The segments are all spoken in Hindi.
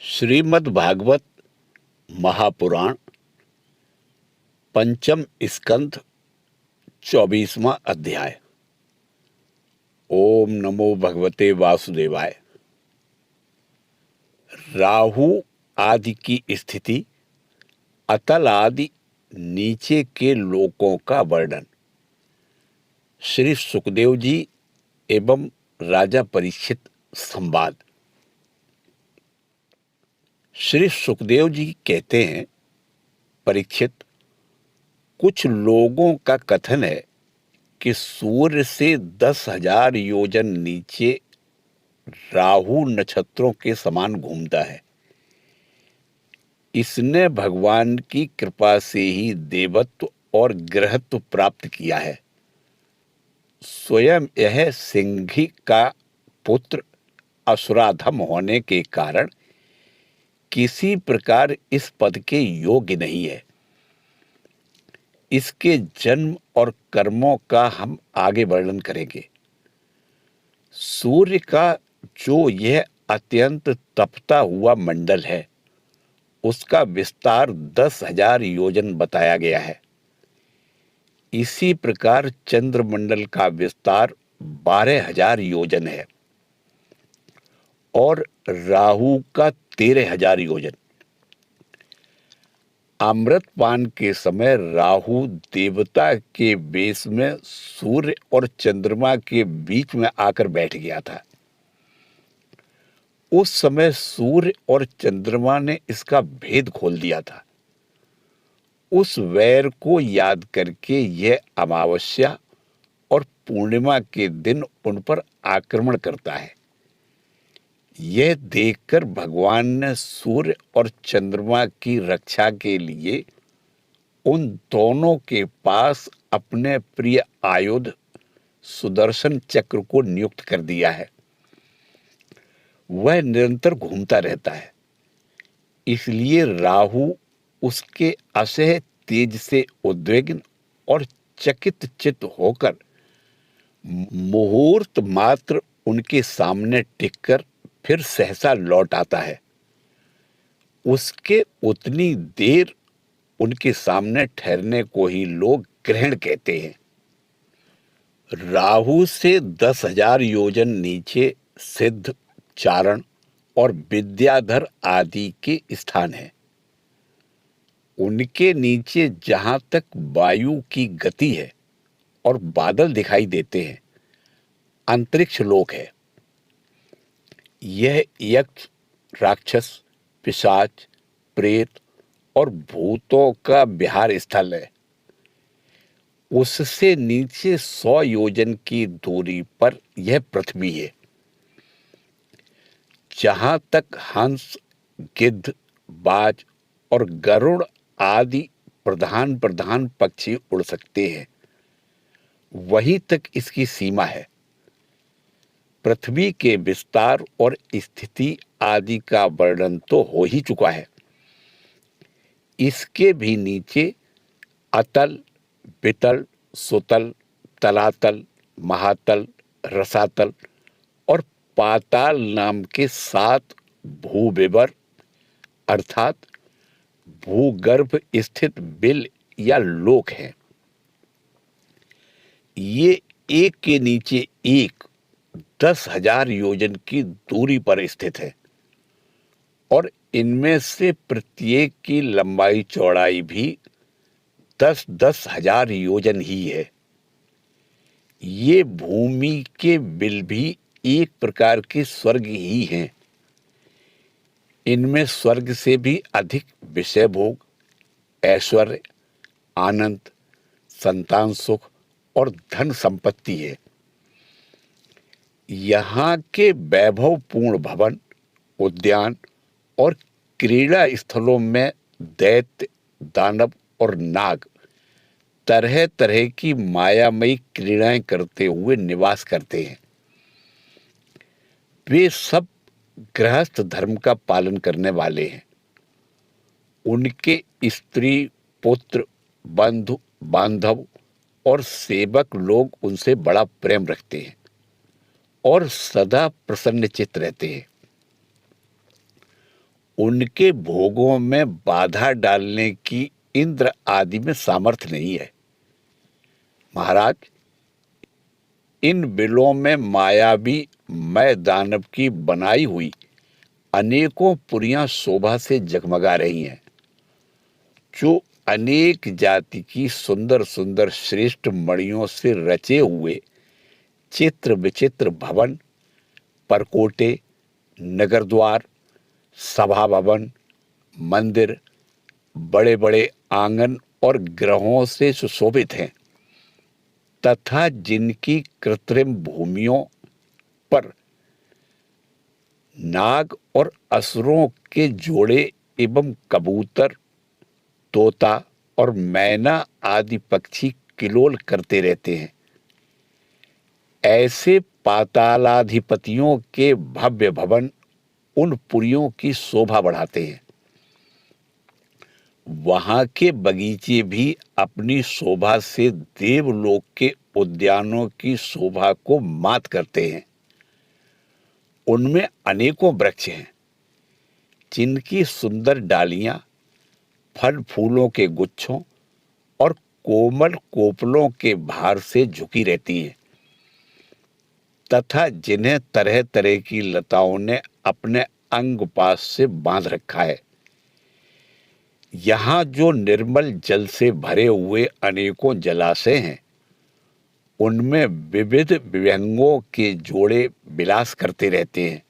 श्रीमद् भागवत महापुराण पंचम स्कंध 24वां अध्याय। ओम नमो भगवते वासुदेवाय। राहु आदि की स्थिति, अतल आदि नीचे के लोकों का वर्णन। श्री सुखदेव जी एवं राजा परीक्षित संवाद। श्री सुखदेव जी कहते हैं, परीक्षित, कुछ लोगों का कथन है कि सूर्य से 10,000 योजन नीचे राहु नक्षत्रों के समान घूमता है। इसने भगवान की कृपा से ही देवत्व और गृहत्व प्राप्त किया है। स्वयं यह सिंघी का पुत्र असुराधम होने के कारण किसी प्रकार इस पद के योग्य नहीं है। इसके जन्म और कर्मों का हम आगे वर्णन करेंगे। सूर्य का जो यह अत्यंत तपता हुआ मंडल है, उसका विस्तार 10,000 योजन बताया गया है। इसी प्रकार चंद्रमंडल का विस्तार 12,000 योजन है और राहु का 13,000 योजन। अमृतपान के समय राहु देवता के वेश में सूर्य और चंद्रमा के बीच में आकर बैठ गया था। उस समय सूर्य और चंद्रमा ने इसका भेद खोल दिया था। उस वैर को याद करके यह अमावस्या और पूर्णिमा के दिन उन पर आक्रमण करता है। यह देखकर भगवान ने सूर्य और चंद्रमा की रक्षा के लिए उन दोनों के पास अपने प्रिय आयुध सुदर्शन चक्र को नियुक्त कर दिया है। वह निरंतर घूमता रहता है, इसलिए राहु उसके असह्य तेज से उद्विग्न और चकित चित्त होकर मुहूर्त मात्र उनके सामने टिककर फिर सहसा लौट आता है। उसके उतनी देर उनके सामने ठहरने को ही लोग ग्रहण कहते हैं। राहु से 10,000 योजन नीचे सिद्ध, चारण और विद्याधर आदि के स्थान है। उनके नीचे जहां तक वायु की गति है और बादल दिखाई देते हैं, अंतरिक्ष लोक है। यह यक्ष, राक्षस, पिशाच, प्रेत और भूतों का विहार स्थल है। उससे नीचे 100 योजन की दूरी पर यह पृथ्वी है, जहां तक हंस, गिद्ध, बाज और गरुड़ आदि प्रधान प्रधान पक्षी उड़ सकते हैं, वहीं तक इसकी सीमा है। पृथ्वी के विस्तार और स्थिति आदि का वर्णन तो हो ही चुका है। इसके भी नीचे अतल, वितल, सुतल, तलातल, महातल, रसातल और पाताल नाम के 7 भूविवर अर्थात भूगर्भ स्थित बिल या लोक हैं। ये एक के नीचे एक 10,000 योजन की दूरी पर स्थित है और इनमें से प्रत्येक की लंबाई चौड़ाई भी 10-10 हजार योजन ही है। ये भूमि के बिल भी एक प्रकार के स्वर्ग ही हैं। इनमें स्वर्ग से भी अधिक विषय भोग, ऐश्वर्य, आनंद, संतान सुख और धन संपत्ति है। यहाँ के वैभवपूर्ण भवन, उद्यान और क्रीड़ा स्थलों में दैत्य, दानव और नाग तरह तरह की मायामयी क्रीड़ाएं करते हुए निवास करते हैं। वे सब गृहस्थ धर्म का पालन करने वाले हैं। उनके स्त्री, पुत्र, बंधु बांधव और सेवक लोग उनसे बड़ा प्रेम रखते हैं और सदा प्रसन्नचित्त रहते हैं। उनके भोगों में बाधा डालने की इंद्र आदि में सामर्थ्य नहीं है। महाराज, इन बिलों में मायावी मैं दानव की बनाई हुई अनेकों पुरियां शोभा से जगमगा रही हैं, जो अनेक जाति की सुंदर सुंदर श्रेष्ठ मणियों से रचे हुए चित्र विचित्र भवन, परकोटे, नगर द्वार, सभा भवन, मंदिर, बड़े बड़े आंगन और ग्रहों से सुशोभित हैं, तथा जिनकी कृत्रिम भूमियों पर नाग और असुरों के जोड़े एवं कबूतर, तोता और मैना आदि पक्षी किलोल करते रहते हैं। ऐसे पातालाधिपतियों के भव्य भवन उन पुरियों की शोभा बढ़ाते हैं। वहां के बगीचे भी अपनी शोभा से देवलोक के उद्यानों की शोभा को मात करते हैं। उनमें अनेकों वृक्ष हैं, जिनकी सुंदर डालियां फल फूलों के गुच्छों और कोमल कोपलों के भार से झुकी रहती हैं, तथा जिन्हें तरह तरह की लताओं ने अपने अंग पास से बांध रखा है। यहाँ जो निर्मल जल से भरे हुए अनेकों जलाशय हैं, उनमें विविध विहंगों के जोड़े विलास करते रहते हैं।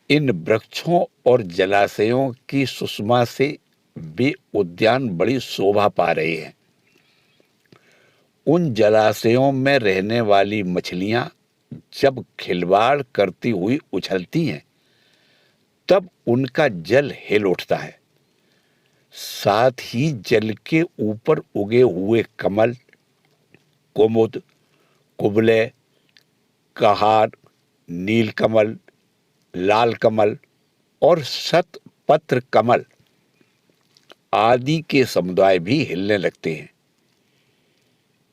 इन वृक्षों और जलाशयों की सुषमा से वे उद्यान बड़ी शोभा पा रहे हैं। उन जलाशयों में रहने वाली मछलियां जब खिलवाड़ करती हुई उछलती हैं, तब उनका जल हिल उठता है। साथ ही जल के ऊपर उगे हुए कमल, कुमुद, कुबले, कहार, नीलकमल, लाल कमल और शतपत्र कमल आदि के समुदाय भी हिलने लगते हैं।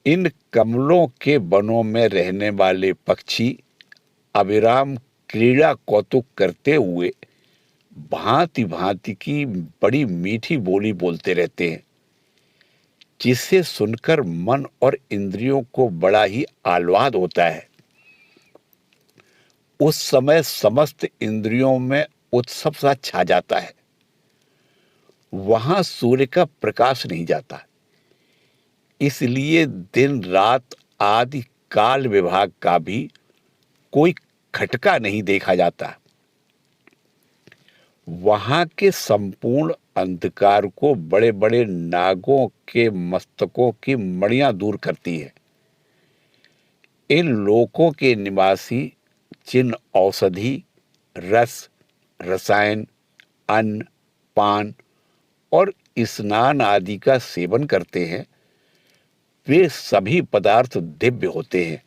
इन कमलों के वनों में रहने वाले पक्षी अविराम क्रीड़ा कौतुक करते हुए भांति भांति की बड़ी मीठी बोली बोलते रहते हैं, जिसे सुनकर मन और इंद्रियों को बड़ा ही आह्लाद होता है। उस समय समस्त इंद्रियों में उत्सव सा छा जाता है। वहां सूर्य का प्रकाश नहीं जाता, इसलिए दिन रात आदि काल विभाग का भी कोई खटका नहीं देखा जाता। वहां के संपूर्ण अंधकार को बड़े बड़े नागों के मस्तकों की मणियां दूर करती है। इन लोकों के निवासी जिन औषधि, रस, रसायन, अन्न, पान और स्नान आदि का सेवन करते हैं, वे सभी पदार्थ दिव्य होते हैं।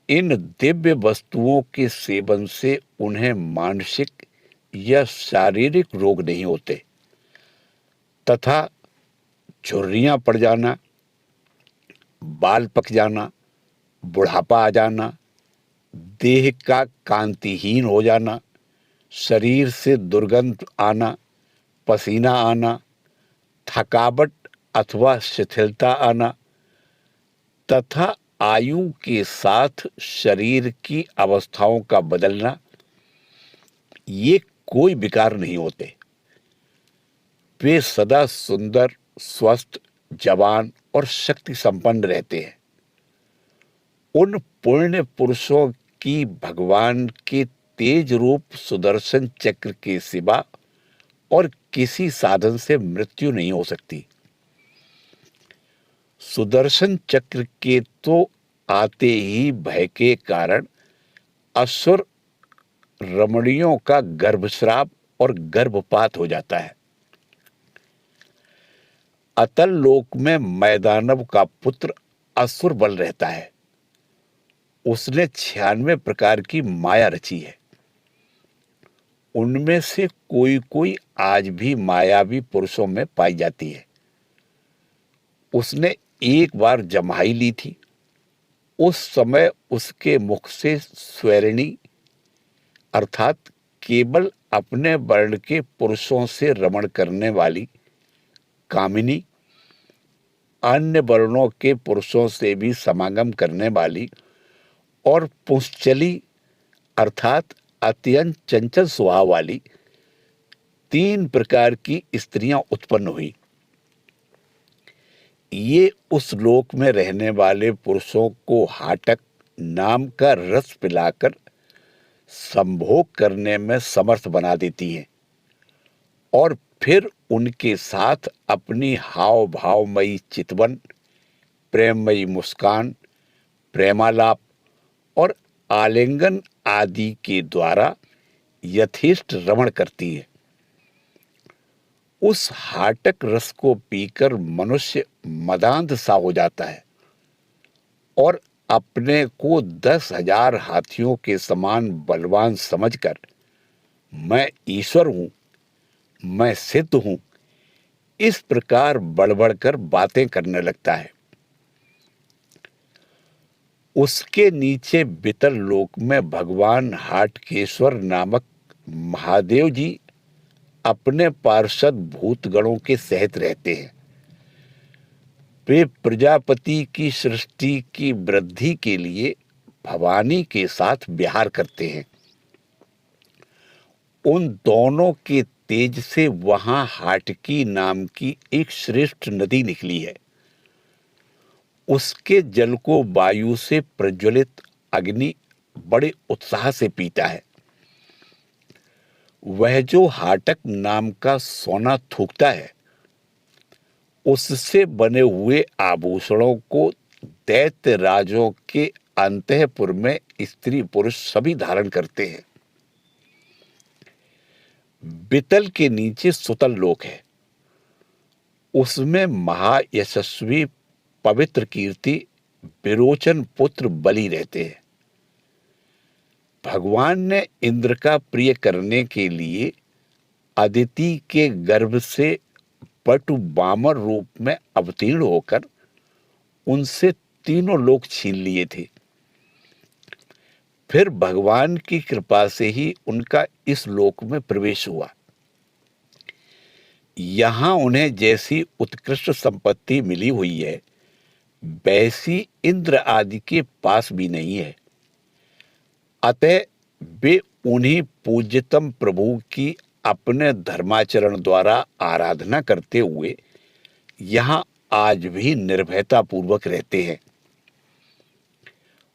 इन दिव्य वस्तुओं के सेवन से उन्हें मानसिक या शारीरिक रोग नहीं होते, तथा झुर्रियां पड़ जाना, बाल पक जाना, बुढ़ापा आ जाना, देह का कांतिहीन हो जाना, शरीर से दुर्गंध आना, पसीना आना, थकावट अथवा शिथिलता आना, तथा आयु के साथ शरीर की अवस्थाओं का बदलना, ये कोई विकार नहीं होते। वे सदा सुंदर, स्वस्थ, जवान और शक्ति संपन्न रहते हैं। उन पुण्य पुरुषों की भगवान के तेज रूप सुदर्शन चक्र के सिवा और किसी साधन से मृत्यु नहीं हो सकती। सुदर्शन चक्र के तो आते ही भय के कारण असुर रमणियों का गर्भस्राव और गर्भपात हो जाता है। अतल लोक में मैदानव का पुत्र असुर बल रहता है। उसने 96 प्रकार की माया रची है। उनमें से कोई कोई आज भी मायावी पुरुषों में पाई जाती है। उसने एक बार जम्हाई ली थी। उस समय उसके मुख से स्वेरिणी अर्थात केवल अपने वर्ण के पुरुषों से रमण करने वाली कामिनी, अन्य वर्णों के पुरुषों से भी समागम करने वाली और पुंसचली अर्थात अत्यंत चंचल स्वभाव वाली 3 प्रकार की स्त्रियां उत्पन्न हुई। ये उस लोक में रहने वाले पुरुषों को हाटक नाम का रस पिलाकर संभोग करने में समर्थ बना देती हैं और फिर उनके साथ अपनी हाव भावमयी चितवन, प्रेममयी मुस्कान, प्रेमालाप और आलिंगन आदि के द्वारा यथेष्ट रमण करती है। उस हाटक रस को पीकर मनुष्य मदांध सा हो जाता है और अपने को 10,000 हाथियों के समान बलवान समझकर मैं ईश्वर हूं, मैं सिद्ध हूं, इस प्रकार बढ़-बढ़कर बातें करने लगता है। उसके नीचे बितल लोक में भगवान हाटकेश्वर नामक महादेव जी अपने पार्षद भूतगणों के सहित रहते हैं। वे प्रजापति की सृष्टि की वृद्धि के लिए भवानी के साथ विहार करते हैं। उन दोनों के तेज से वहां हाटकी नाम की एक श्रेष्ठ नदी निकली है। उसके जल को वायु से प्रज्वलित अग्नि बड़े उत्साह से पीता है। वह जो हाटक नाम का सोना थूकता है, उससे बने हुए आभूषणों को दैत्य राजों के अंतःपुर में स्त्री पुरुष सभी धारण करते हैं। बितल के नीचे सुतल लोक है। उसमें महायशस्वी पवित्र कीर्ति विरोचन पुत्र बलि रहते हैं। भगवान ने इंद्र का प्रिय करने के लिए अदिति के गर्भ से पटु बामर रूप में अवतीर्ण होकर उनसे तीनों लोक छीन लिए थे। फिर भगवान की कृपा से ही उनका इस लोक में प्रवेश हुआ। यहां उन्हें जैसी उत्कृष्ट संपत्ति मिली हुई है, वैसी इंद्र आदि के पास भी नहीं है। अतः वे उन्हीं पूज्यतम प्रभु की अपने धर्माचरण द्वारा आराधना करते हुए यहां आज भी निर्भयता पूर्वक रहते हैं।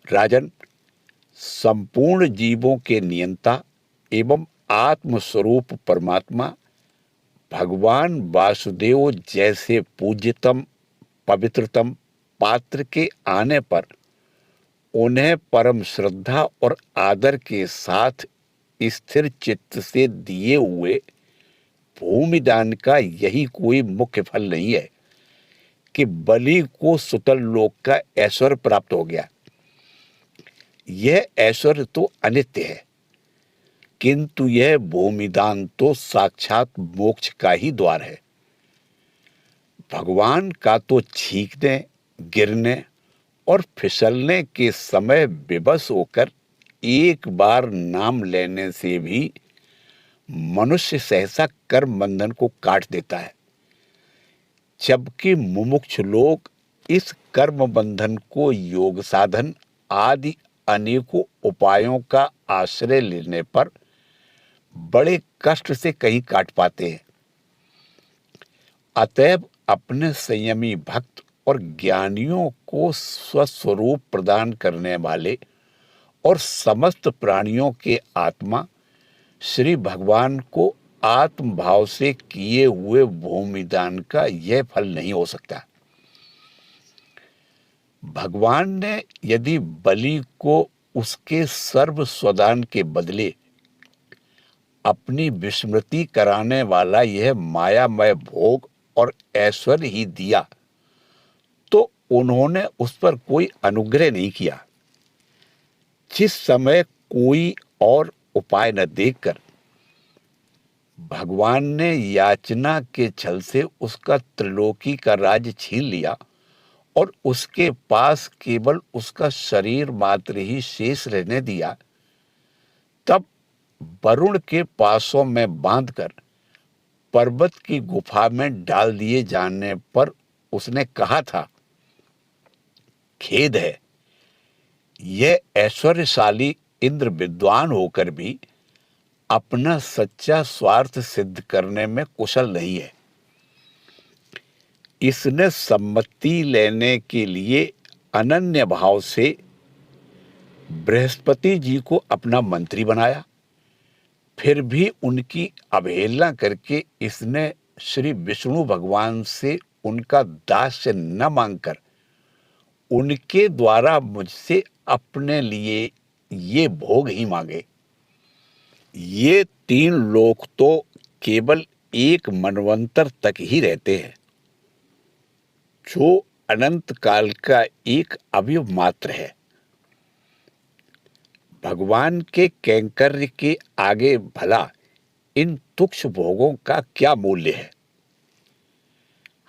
राजन, संपूर्ण जीवों के नियंता एवं आत्मस्वरूप परमात्मा भगवान वासुदेव जैसे पूज्यतम पवित्रतम पात्र के आने पर उन्हें परम श्रद्धा और आदर के साथ स्थिर चित्त से दिए हुए भूमिदान का यही कोई मुख्य फल नहीं है कि बलि को सुतल लोक का ऐश्वर्य प्राप्त हो गया। यह ऐश्वर्य तो अनित्य है, किंतु यह भूमिदान तो साक्षात मोक्ष का ही द्वार है। भगवान का तो छींकने, गिरने और फिसलने के समय विवश होकर एक बार नाम लेने से भी मनुष्य सहसा कर्म बंधन को काट देता है, जबकि मुमुक्ष लोग इस कर्म बंधन को योग साधन आदि अनेकों उपायों का आश्रय लेने पर बड़े कष्ट से कहीं काट पाते हैं। अतएव अपने संयमी भक्त और ज्ञानियों को स्वस्वरूप प्रदान करने वाले और समस्त प्राणियों के आत्मा श्री भगवान को आत्म भाव से किए हुए भूमिदान का यह फल नहीं हो सकता। भगवान ने यदि बलि को उसके सर्व स्वदान के बदले अपनी विस्मृति कराने वाला यह मायामय भोग और ऐश्वर्य ही दिया, तो उन्होंने उस पर कोई अनुग्रह नहीं किया। जिस समय कोई और उपाय न देखकर भगवान ने याचना के छल से उसका त्रिलोकी का राज्य छीन लिया और उसके पास केवल उसका शरीर मात्र ही शेष रहने दिया, तब वरुण के पासों में बांधकर पर्वत की गुफा में डाल दिए जाने पर उसने कहा था, खेद है, यह ऐश्वर्यशाली इंद्र विद्वान होकर भी अपना सच्चा स्वार्थ सिद्ध करने में कुशल नहीं है। इसने सम्मति लेने के लिए अनन्य भाव से बृहस्पति जी को अपना मंत्री बनाया, फिर भी उनकी अवहेलना करके इसने श्री विष्णु भगवान से उनका दास्य न मांगकर उनके द्वारा मुझसे अपने लिए ये भोग ही मांगे। ये 3 लोक तो केवल एक मनवंतर तक ही रहते हैं, जो अनंत काल का एक अवयव मात्र है। भगवान के कैंकर्य के आगे भला इन तुच्छ भोगों का क्या मूल्य है।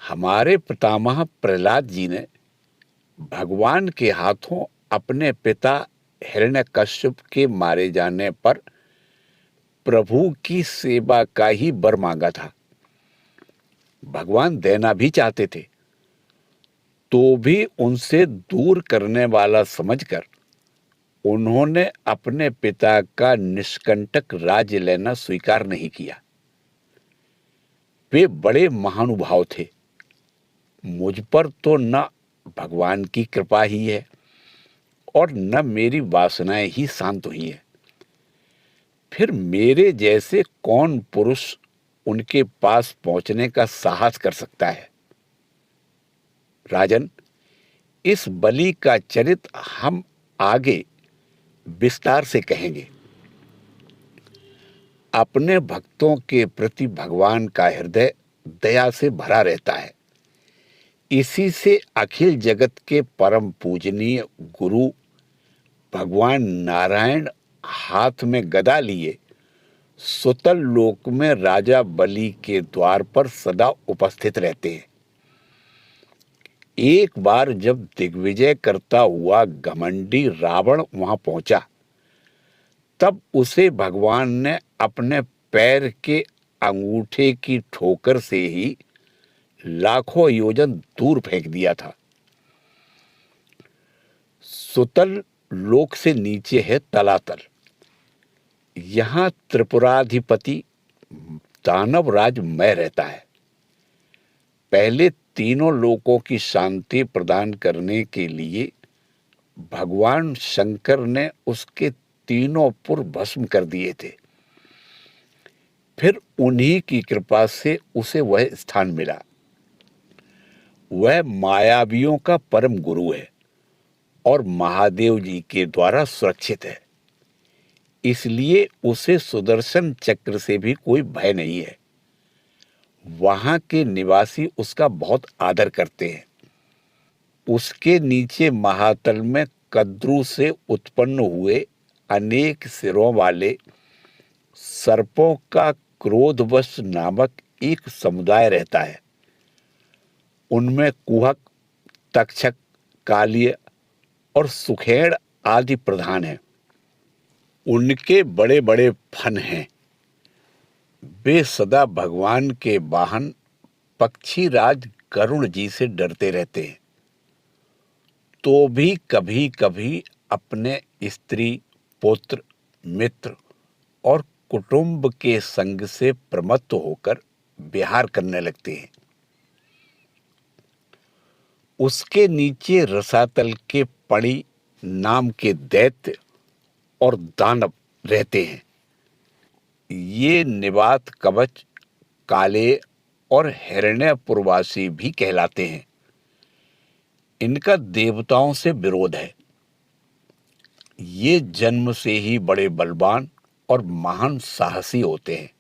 हमारे पितामह प्रहलाद जी ने भगवान के हाथों अपने पिता हिरण्यकश्यप के मारे जाने पर प्रभु की सेवा का ही वर मांगा था। भगवान देना भी चाहते थे, तो भी उनसे दूर करने वाला समझकर उन्होंने अपने पिता का निष्कंटक राज्य लेना स्वीकार नहीं किया। वे बड़े महानुभाव थे। मुझ पर तो न भगवान की कृपा ही है और न मेरी वासनाएं ही शांत हुई है। फिर मेरे जैसे कौन पुरुष उनके पास पहुंचने का साहस कर सकता है। राजन, इस बलि का चरित्र हम आगे विस्तार से कहेंगे। अपने भक्तों के प्रति भगवान का हृदय दया से भरा रहता है। इसी से अखिल जगत के परम पूजनीय गुरु भगवान नारायण हाथ में गदा लिए सुतल लोक में राजा बलि के द्वार पर सदा उपस्थित रहते हैं। एक बार जब दिग्विजय करता हुआ घमंडी रावण वहां पहुंचा, तब उसे भगवान ने अपने पैर के अंगूठे की ठोकर से ही लाखों योजन दूर फेंक दिया था। सुतल लोक से नीचे है तलातल। यहां त्रिपुराधिपति दानवराज मय रहता है। पहले तीनों लोकों की शांति प्रदान करने के लिए भगवान शंकर ने उसके तीनों पुर भस्म कर दिए थे। फिर उन्हीं की कृपा से उसे वह स्थान मिला। वह मायावियों का परम गुरु है और महादेव जी के द्वारा सुरक्षित है। इसलिए उसे सुदर्शन चक्र से भी कोई भय नहीं है। वहां के निवासी उसका बहुत आदर करते हैं। उसके नीचे महातल में कद्रु से उत्पन्न हुए अनेक सिरों वाले सर्पों का क्रोधवश नामक एक समुदाय रहता है। उनमें कुहक, तक्षक, कालिय और सुखेड़ आदि प्रधान हैं। उनके बड़े बड़े फन हैं। वे सदा भगवान के वाहन पक्षीराज गरुड़ जी से डरते रहते हैं, तो भी कभी कभी अपने स्त्री, पुत्र, मित्र और कुटुंब के संग से प्रमत्त होकर विहार करने लगते हैं। उसके नीचे रसातल के पणि नाम के दैत्य और दानव रहते हैं। ये निवात कवच, काले और हिरण्यपुरवासी भी कहलाते हैं। इनका देवताओं से विरोध है। ये जन्म से ही बड़े बलवान और महान साहसी होते हैं,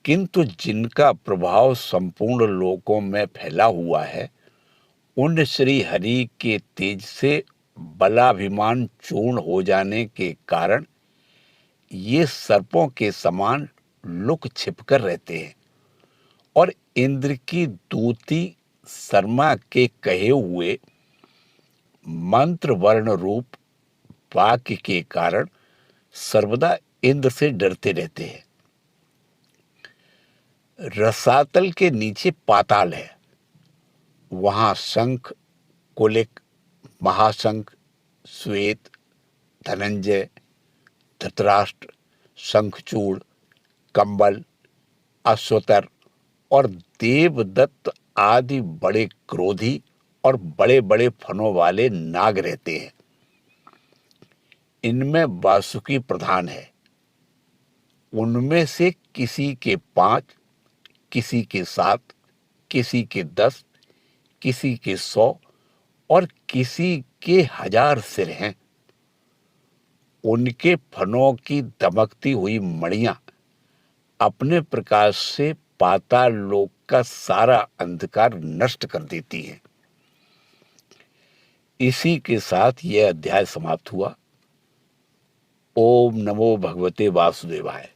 किंतु जिनका प्रभाव संपूर्ण लोकों में फैला हुआ है, उन श्री हरि के तेज से बलाभिमान चूर्ण हो जाने के कारण ये सर्पों के समान लुक छिपकर रहते हैं और इंद्र की दूती शर्मा के कहे हुए मंत्र वर्ण रूप वाक्य के कारण सर्वदा इंद्र से डरते रहते हैं। रसातल के नीचे पाताल है, वहां शंख, कुलिक, महाशंख, श्वेत, धनंजय, धृतराष्ट्र, शंखचूड़, कंबल, अश्वतर और देवदत्त आदि बड़े क्रोधी और बड़े बड़े फनों वाले नाग रहते हैं। इनमें वासुकी प्रधान है। उनमें से किसी के 5, किसी के 7, किसी के 10, किसी के 100 और किसी के 1000 सिर हैं। उनके फनों की दमकती हुई मणियां अपने प्रकाश से पाताल लोक का सारा अंधकार नष्ट कर देती है। इसी के साथ यह अध्याय समाप्त हुआ। ओम नमो भगवते वासुदेवाय।